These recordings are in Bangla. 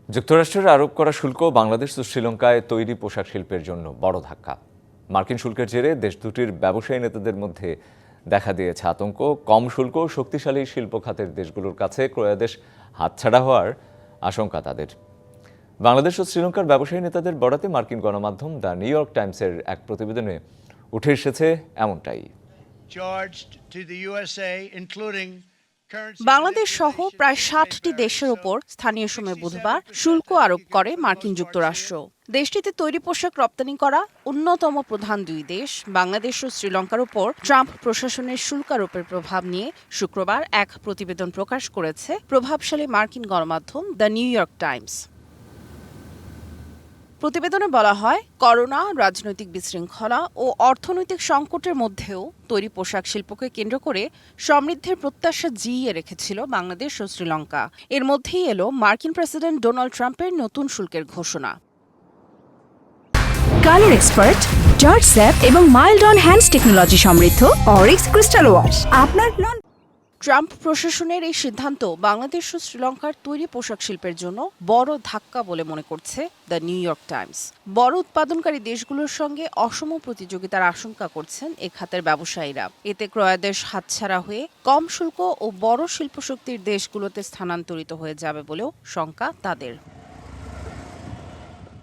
যুক্তরাষ্ট্রের আরোপ করা শুল্ক বাংলাদেশ ও শ্রীলঙ্কায় তৈরি পোশাক শিল্পের জন্য বড় ধাক্কা। মার্কিন শুল্কের জেরে দেশ দুটির ব্যবসায়ী নেতাদের মধ্যে দেখা দিয়েছে আতঙ্ক। কম শুল্ক শক্তিশালী শিল্প খাতের দেশগুলোর কাছে ক্রয়াদেশ হাতছাড়া হওয়ার আশঙ্কা তাদের। বাংলাদেশ ও শ্রীলঙ্কার ব্যবসায়ী নেতাদের বরাতে মার্কিন গণমাধ্যম দ্য নিউ ইয়র্ক টাইমসের এক প্রতিবেদনে উঠে এসেছে এমনটাই। বাংলাদেশ সহ প্রায় ৬০টি দেশের ওপর স্থানীয় সময় বুধবার শুল্ক আরোপ করে মার্কিন যুক্তরাষ্ট্র। দেশটিতে তৈরি পোশাক রপ্তানি করা অন্যতম প্রধান দুই দেশ বাংলাদেশ ও শ্রীলঙ্কার ওপর ট্রাম্প প্রশাসনের শুল্ক আরোপের প্রভাব নিয়ে শুক্রবার এক প্রতিবেদন প্রকাশ করেছে প্রভাবশালী মার্কিন গণমাধ্যম দ্য নিউ ইয়র্ক টাইমস। প্রতিবেদনে বলা হয়, করোনা, রাজনৈতিক বিশৃঙ্খলা ও অর্থনৈতিক সংকটের মধ্যেও তৈরি পোশাক শিল্পকে কেন্দ্র করে সমৃদ্ধির প্রত্যাশা জিইয়ে রেখেছিল বাংলাদেশ ও শ্রীলঙ্কা। এর মধ্যেই এলো মার্কিন প্রেসিডেন্ট ডোনাল্ড ট্রাম্পের নতুন শুল্কের ঘোষণা। কালার এক্সপার্ট, জর্জ স্যাপ এবং মাইল্ড অন হ্যান্ডস টেকনোলজি সমৃদ্ধ অরিক্স ক্রিস্টাল ওয়াশ আপনার লন। ট্রাম্প প্রশাসনের এই সিদ্ধান্ত বাংলাদেশ ও শ্রীলঙ্কার তৈরি পোশাক শিল্পের জন্য বড় ধাক্কা বলে মনে করছে দ্য নিউ ইয়র্ক টাইমস। বড় উৎপাদনকারী দেশগুলোর সঙ্গে অসম প্রতিযোগিতার আশঙ্কা করছেন এ খাতের ব্যবসায়ীরা। এতে ক্রয়াদেশ হাতছাড়া হয়ে কম শুল্ক ও বড় শিল্পশক্তির দেশগুলোতে স্থানান্তরিত হয়ে যাবে বলেও শঙ্কা তাদের।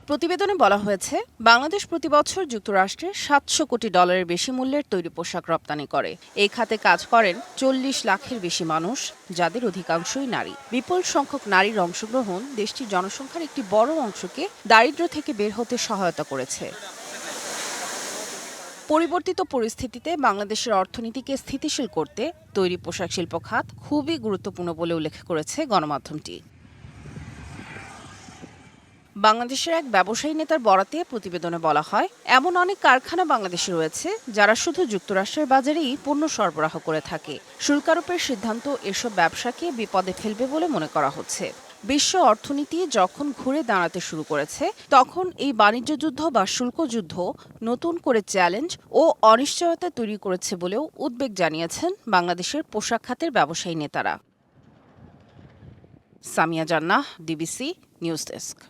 প্রতিবেদনে বলা হয়েছে, বাংলাদেশ প্রতিবছর যুক্তরাষ্ট্রে $700 কোটি বেশি মূল্যের তৈরি পোশাক রপ্তানি করে। এই খাতে কাজ করেন 40 লাখের বেশি মানুষ, যাদের অধিকাংশই নারী। বিপুল সংখ্যক নারীর অংশগ্রহণ দেশটির জনসংখ্যার একটি বড় অংশকে দারিদ্র্য থেকে বের হতে সহায়তা করেছে। পরিবর্তিত পরিস্থিতিতে বাংলাদেশের অর্থনীতিকে স্থিতিশীল করতে তৈরি পোশাক শিল্প খাত খুবই গুরুত্বপূর্ণ বলে উল্লেখ করেছে গণমাধ্যমটি। বাংলাদেশের এক ব্যবসায়ী নেতার বরাতে প্রতিবেদনে বলা হয়, এমন অনেক কারখানা বাংলাদেশে রয়েছে যারা শুধু যুক্তরাষ্ট্রের বাজারেই পণ্য সরবরাহ করে থাকে। শুল্ক আরোপের সিদ্ধান্ত এসব ব্যবসাকে বিপদে ফেলবে বলে মনে করা হচ্ছে। বিশ্ব অর্থনীতি যখন ঘুরে দাঁড়াতে শুরু করেছে, তখন এই বাণিজ্য যুদ্ধ বা শুল্ক যুদ্ধ নতুন করে চ্যালেঞ্জ ও অনিশ্চয়তা তৈরি করেছে বলেও উদ্বেগ জানিয়েছেন বাংলাদেশের পোশাক খাতের ব্যবসায়ী নেতারা। সামিয়া জান্নাহ, ডিবিসি নিউজ ডেস্ক।